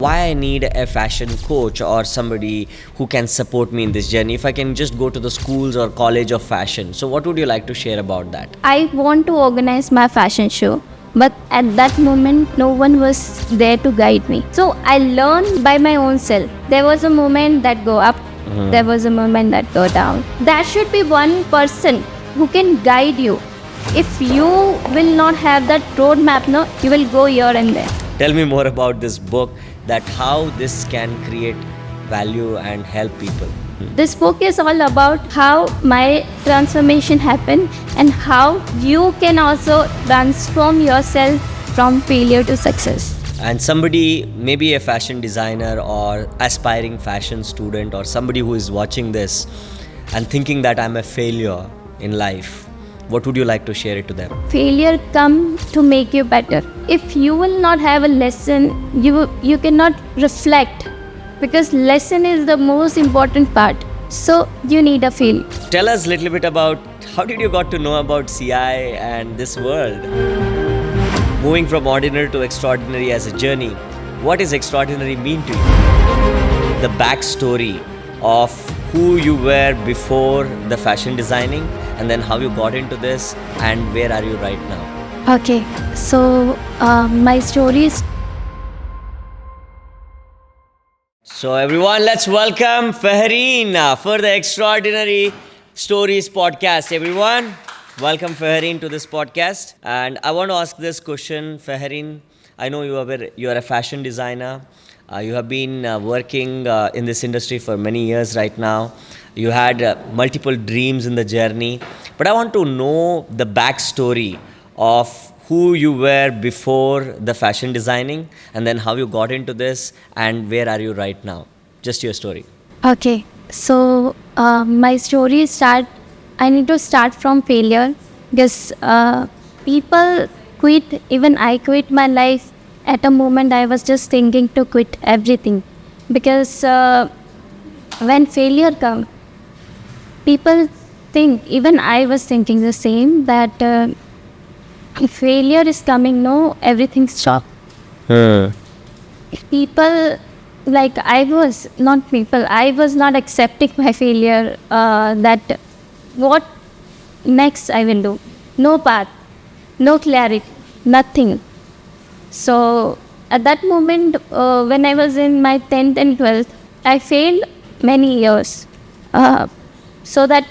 why I need a fashion coach or somebody who can support me in this journey if I can just go to the schools or college of fashion. So what would you like to share about that? I want to organize my fashion show, but at that moment, no one was there to guide me. So I learned by my own self. There was a moment that go up, there was a moment that go down. There should be one person who can guide you. If you will not have that roadmap, no, you will go here and there. Tell me more about this book, that how this can create value and help people. This book is all about how my transformation happened and how you can also transform yourself from failure to success. And somebody, maybe a fashion designer or aspiring fashion student or somebody who is watching this and thinking that I'm a failure in life, what would you like to share it to them? Failure comes to make you better. If you will not have a lesson, you cannot reflect, because lesson is the most important part. So you need a failure. Tell us a little bit about how did you got to know about CI and this world? Moving from ordinary to extraordinary as a journey, what does extraordinary mean to you? The backstory of who you were before the fashion designing and then how you got into this and where are you right now? Okay, so my story is. So everyone, let's welcome Fahreen for the Extraordinary Stories podcast. Everyone, welcome Fahreen to this podcast. And I want to ask this question, Fahreen. I know you are a fashion designer. You have been working in this industry for many years right now. You had multiple dreams in the journey. But I want to know the backstory of who you were before the fashion designing and then how you got into this and where are you right now. Just your story. Okay, so my story I need to start from failure, because people quit, even I quit my life. At a moment I was just thinking to quit everything, because when failure comes, people think, even I was thinking the same, that if failure is coming, no, everything's stopped. People, like I was not accepting my failure, that what next I will do. No path, no clarity, nothing. So at that moment, when I was in my 10th and 12th, I failed many years. So that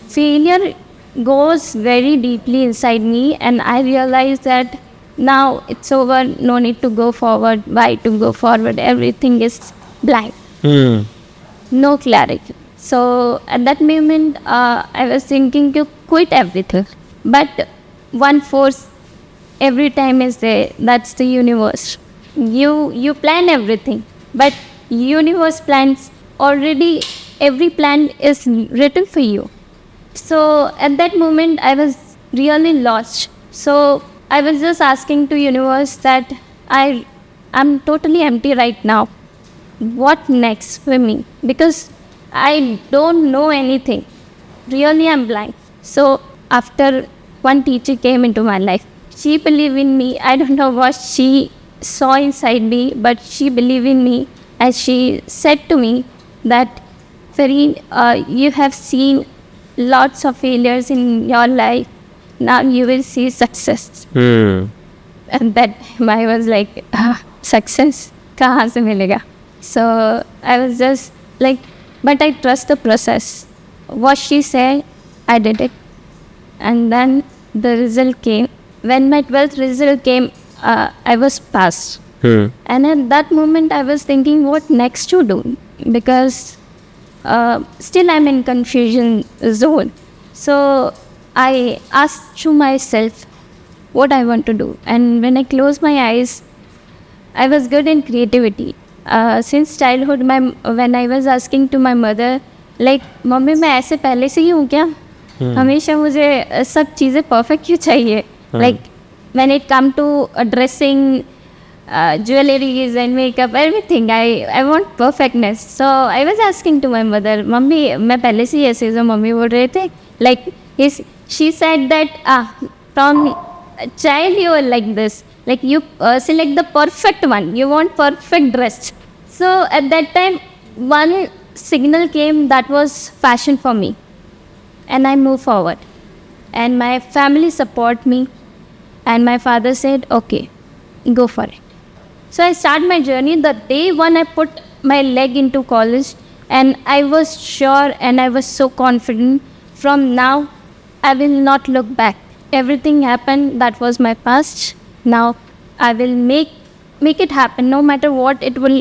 failure goes very deeply inside me, and I realized that now it's over, no need to go forward. Why to go forward? Everything is blank, no clarity. So at that moment, I was thinking to quit everything, but one force every time is there, that's the universe. You plan everything, but universe plans already, every plan is written for you. So at that moment I was really lost. So I was just asking to universe that I'm totally empty right now. What next for me? Because I don't know anything. Really I'm blank. So after one teacher came into my life, she believed in me. I don't know what she saw inside me, but she believed in me, as she said to me that, Fahreen, you have seen lots of failures in your life. Now you will see success. And that I was like, success? Kahan se milega? So I was just like, but I trust the process. What she said, I did it. And then the result came. When my 12th result came, I was passed. And at that moment, I was thinking, what next to do? Because still I'm in confusion zone. So I asked to myself what I want to do. And when I closed my eyes, I was good in creativity. Since childhood, when I was asking to my mother, like, mummy मैं ऐसे पहले से ही हूँ क्या? हमेशा मुझे सब चीज़ें परफेक्ट क्यों चाहिए? Like when it come to dressing, jewelries and makeup, everything, I want perfectness. So I was asking to my mother, mummy मैं पहले से ही ऐसे, जो मम्मी बोल रहे थे, like she said that from child you are like this, Like you select the perfect one. You want perfect dress. So at that time, one signal came that was fashion for me, and I moved forward. And my family support me, and my father said, "Okay, go for it." So I start my journey the day when I put my leg into college, and I was sure and I was so confident. From now, I will not look back. Everything happened. That was my past. Now I will make it happen. No matter what it will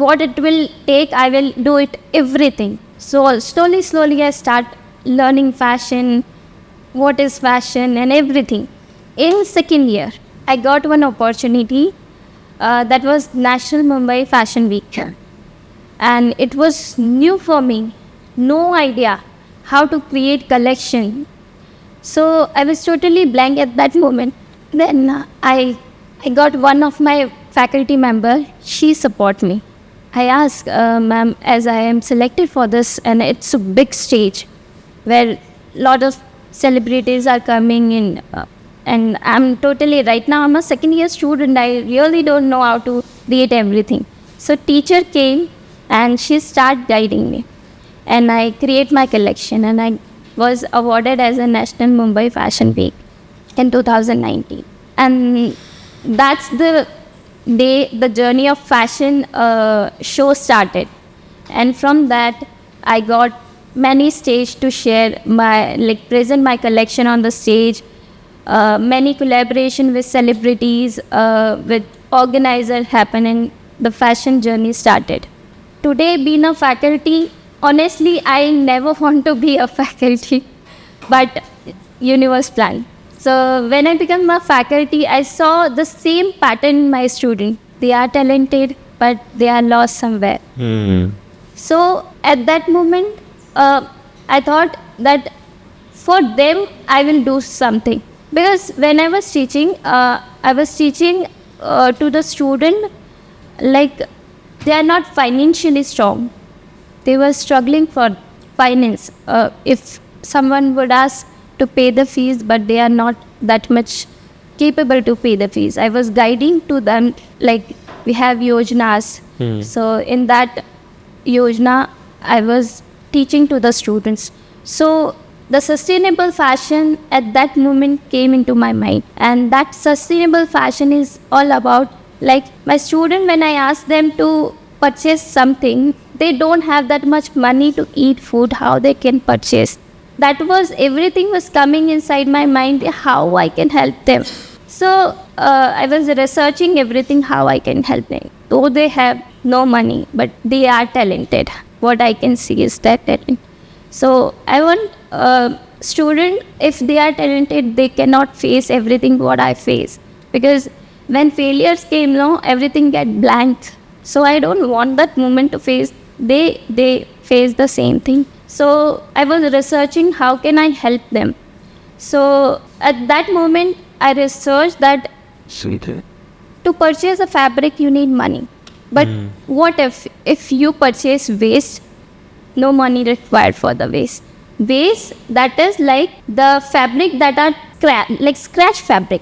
what it will take. I will do it everything. So slowly I start learning fashion, what is fashion and everything. In second year, I got one opportunity that was National Mumbai Fashion Week, and it was new for me. No idea how to create collection. So I was totally blank at that moment. Then I got one of my faculty member. She support me. I asked, ma'am, as I am selected for this, and it's a big stage where lot of celebrities are coming in, and I'm totally right now. I'm a second year student. I really don't know how to create everything. So teacher came and she started guiding me, and I create my collection, and I was awarded as a National Mumbai Fashion Week in 2019, and that's the day the journey of fashion show started. And from that I got many stage to share my present my collection on the stage, many collaboration with celebrities, with organizer happen, and the fashion journey started. Today being a faculty, honestly I never want to be a faculty, but universe plan. So when I became a faculty, I saw the same pattern in my student. They are talented, but they are lost somewhere. So at that moment, I thought that for them I will do something, because when I was teaching to the student, like they are not financially strong. They were struggling for finance. If someone would ask to pay the fees, but they are not that much capable to pay the fees, I was guiding to them, like we have yojanas. So in that yojana, I was teaching to the students. So the sustainable fashion at that moment came into my mind, and that sustainable fashion is all about, like my student, when I ask them to purchase something, they don't have that much money to eat food. How they can purchase? That was everything was coming inside my mind. How I can help them? So I was researching everything how I can help them. Though they have no money, but they are talented. What I can see is that talent. So I want student, if they are talented, they cannot face everything what I face, because when failures came, no, everything get blank. So I don't want that moment to face. They face the same thing. So I was researching how can I help them. So at that moment I researched that to purchase a fabric you need money. But what if you purchase waste? No money required for the waste. Waste, that is like the fabric that are like scratch fabric.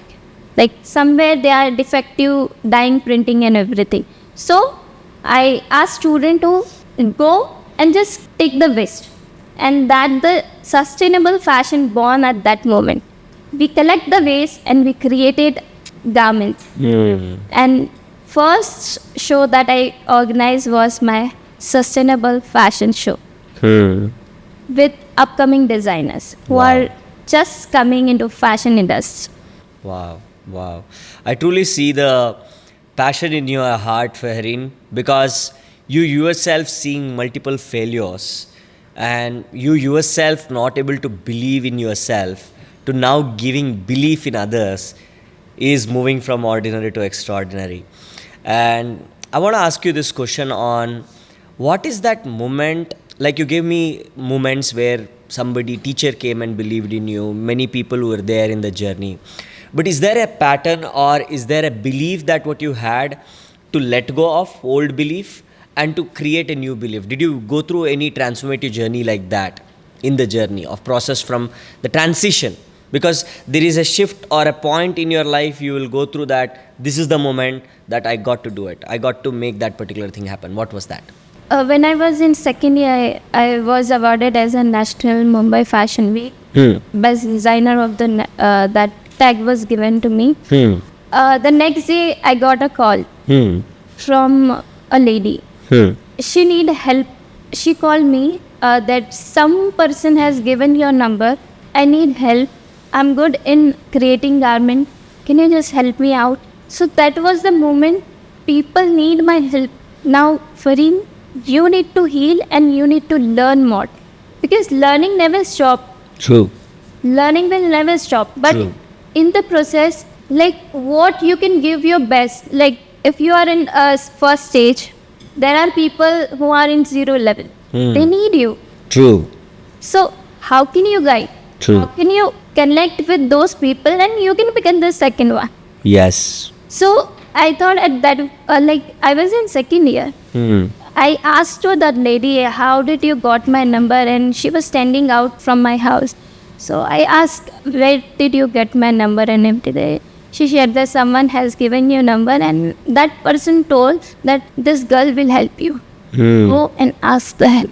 Like somewhere they are defective, dyeing, printing and everything. So I asked student to go and just take the waste. And that the sustainable fashion born at that moment. We collect the waste and we created garments. And first show that I organized was my sustainable fashion show with upcoming designers who are just coming into fashion industry. Wow, wow. I truly see the passion in your heart, Fahrin, because you yourself seeing multiple failures and you yourself not able to believe in yourself to now giving belief in others is moving from ordinary to extraordinary. And I want to ask you this question on what is that moment, like you gave me moments where somebody, teacher came and believed in you, many people who were there in the journey. But is there a pattern or is there a belief that what you had to let go of old belief and to create a new belief? Did you go through any transformative journey like that in the journey of process from the transition Because there is a shift or a point in your life you will go through that this is the moment that I got to do it. I got to make that particular thing happen. What was that? When I was in second year, I was awarded as a National Mumbai Fashion Week best designer of the that tag was given to me. The next day, I got a call from a lady. She need help. She called me that some person has given your number. I need help. I'm good in creating garment. Can you just help me out? So that was the moment people need my help. Now, Fareen, you need to heal and you need to learn more. Because learning never stops. True. Learning will never stop. But True. in the process, like what you can give your best. Like if you are in a first stage, there are people who are in 0 level. They need you. True. So how can you guide? True. How can you connect with those people and you can become the second one? Yes. So I thought at that, like I was in second year. I asked to that lady, how did you got my number? And she was standing out from my house. So I asked, where did you get my number and everything? She said that someone has given you number and that person told that this girl will help you. Go and ask the help.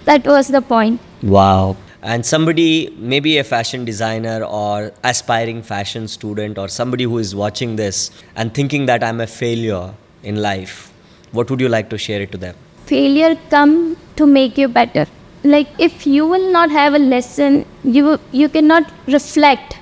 That was the point. Wow. And somebody, maybe a fashion designer or aspiring fashion student or somebody who is watching this and thinking that I'm a failure in life, what would you like to share it to them? Failure come to make you better. Like if you will not have a lesson, you cannot reflect,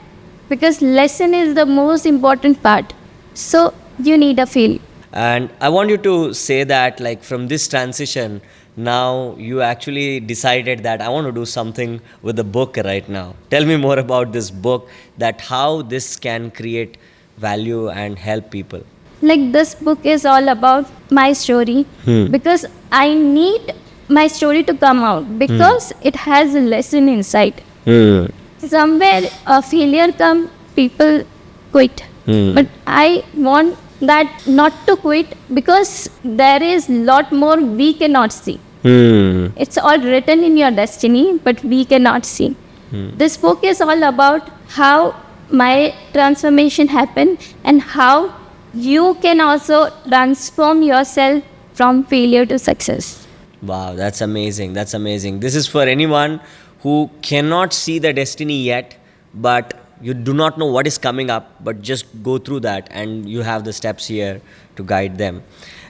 because lesson is the most important part. So you need a failure. And I want you to say that, like, from this transition, now you actually decided that I want to do something with the book right now. Tell me more about this book, that how this can create value and help people. Like this book is all about my story, because I need my story to come out, because it has a lesson inside. Somewhere a failure come, people quit. But I want that not to quit, because there is lot more we cannot see. It's all written in your destiny, but we cannot see. This book is all about how my transformation happened and how you can also transform yourself from failure to success. Wow, that's amazing. That's amazing. This is for anyone who cannot see the destiny yet, but you do not know what is coming up, but just go through that and you have the steps here to guide them.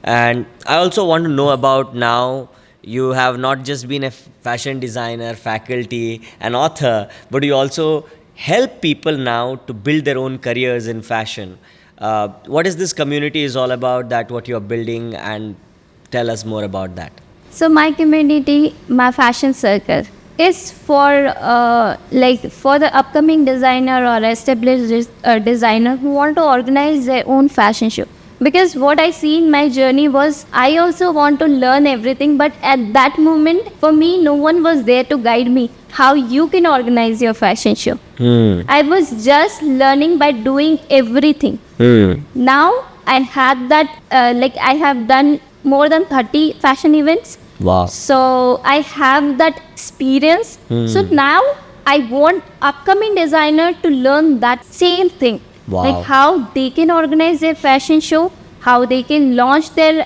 And I also want to know about, now you have not just been a fashion designer, faculty, an author, but you also help people now to build their own careers in fashion. What is this community is all about, that what you are building, and tell us more about that. So my community, my fashion circle, is for for the upcoming designer or established designer who want to organize their own fashion show. Because what I see in my journey was, I also want to learn everything, but at that moment, for me, no one was there to guide me how you can organize your fashion show. I was just learning by doing everything. Now I have that, I have done more than 30 fashion events. Wow. So I have that experience. So now I want upcoming designer to learn that same thing. Wow. Like how they can organize their fashion show, how they can launch their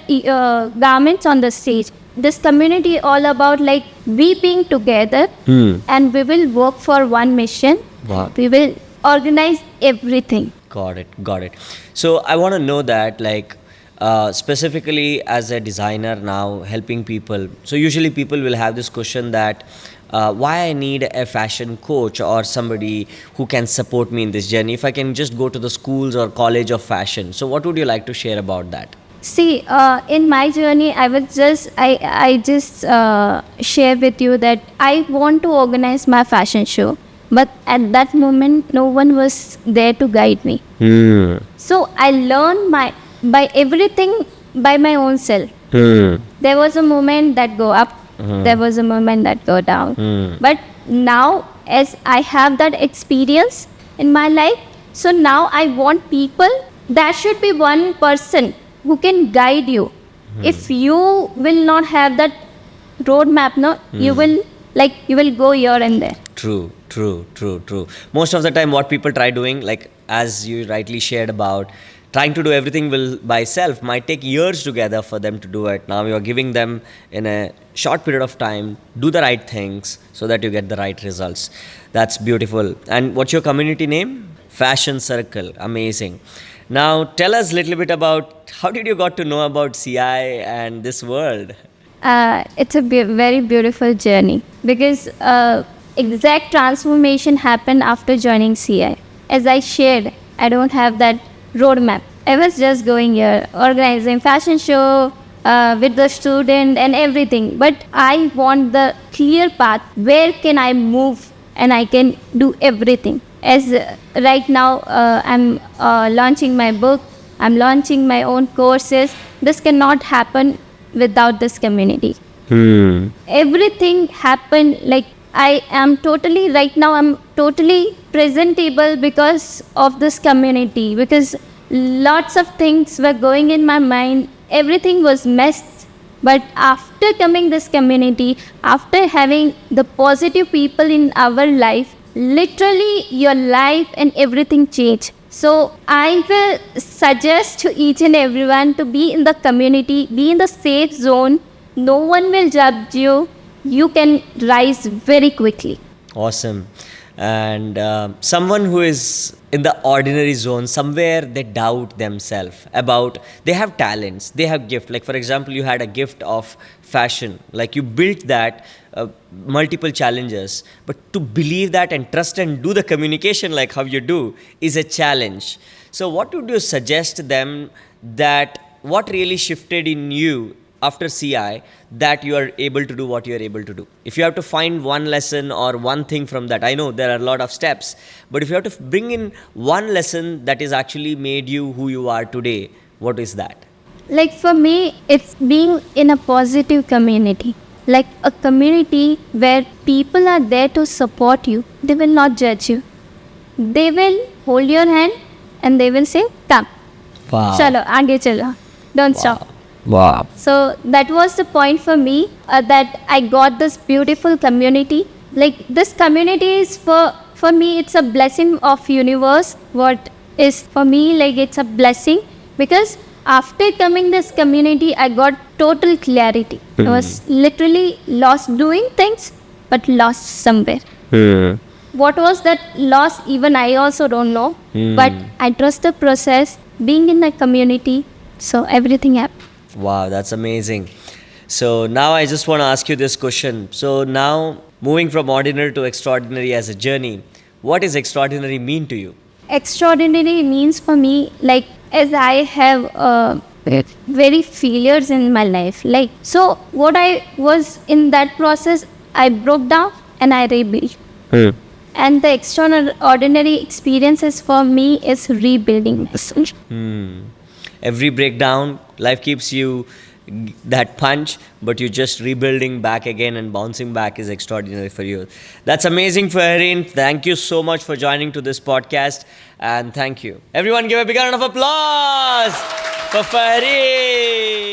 garments on the stage. This community all about like we being together and we will work for one mission. Wow. We will organize everything. Got it. Got it. So I want to know that, like, specifically as a designer now helping people. So usually people will have this question that why I need a fashion coach or somebody who can support me in this journey, if I can just go to the schools or college of fashion. So what would you like to share about that? See, in my journey, I just share with you that I want to organize my fashion show, but at that moment, no one was there to guide me. So I learned by everything by my own self. There was a moment that go up, there was a moment that go down. But now, as I have that experience in my life, so now I want people, there should be one person who can guide you. If you will not have that roadmap, no, you will go here and there. True. True, true, true. Most of the time, what people try doing, like as you rightly shared about, trying to do everything will by self might take years together for them to do it. Now you are giving them in a short period of time, do the right things so that you get the right results. That's beautiful. And what's your community name? Fashion Circle. Amazing. Now tell us a little bit about how did you got to know about CI and this world? It's a very beautiful journey because exact transformation happened after joining CI. As I shared, I don't have that roadmap. I was just going here, organizing fashion show with the student and everything. But I want the clear path. Where can I move and I can do everything? As right now, I'm launching my book. I'm launching my own courses. This cannot happen without this community. Everything happened like I am totally right now I'm totally presentable because of this community, because lots of things were going in my mind, everything was messed. But after coming this community, after having the positive people in our life, literally your life and everything changed. So I will suggest to each and everyone to be in the community, be in the safe zone. No one will judge you. You can rise very quickly. Awesome. And someone who is in the ordinary zone, somewhere they doubt themselves about, they have talents, they have gift. Like for example, you had a gift of fashion, like you built that, multiple challenges, but to believe that and trust and do the communication like how you do is a challenge. So what would you suggest them, that what really shifted in you after CI that you are able to do what you are able to do? If you have to find one lesson or one thing from that, I know there are a lot of steps, but if you have to bring in one lesson that is actually made you who you are today, what is that? Like for me, it's being in a positive community. Like a community where people are there to support you. They will not judge you. They will hold your hand and they will say, come, Wow. chalo, aage chalo. Don't stop. Wow. So that was the point for me, that I got this beautiful community. Like this community is for me, it's a blessing of universe. What is for me, like it's a blessing, because after coming this community, I got total clarity. I was literally lost doing things, but lost somewhere. What was that loss? Even I also don't know. But I trust the process, being in a community, so everything happened. Wow, that's amazing. So now I just want to ask you this question. So now moving from ordinary to extraordinary as a journey, what does extraordinary mean to you? Extraordinary means for me, like as I have very failures in my life. Like so, what I was in that process, I broke down and I rebuilt. And the extraordinary experiences for me is rebuilding myself. Every breakdown, life keeps you that punch, but you're just rebuilding back again and bouncing back is extraordinary for you. That's amazing, Fahreen. Thank you so much for joining to this podcast, and thank you. Everyone give a big round of applause for Fahreen.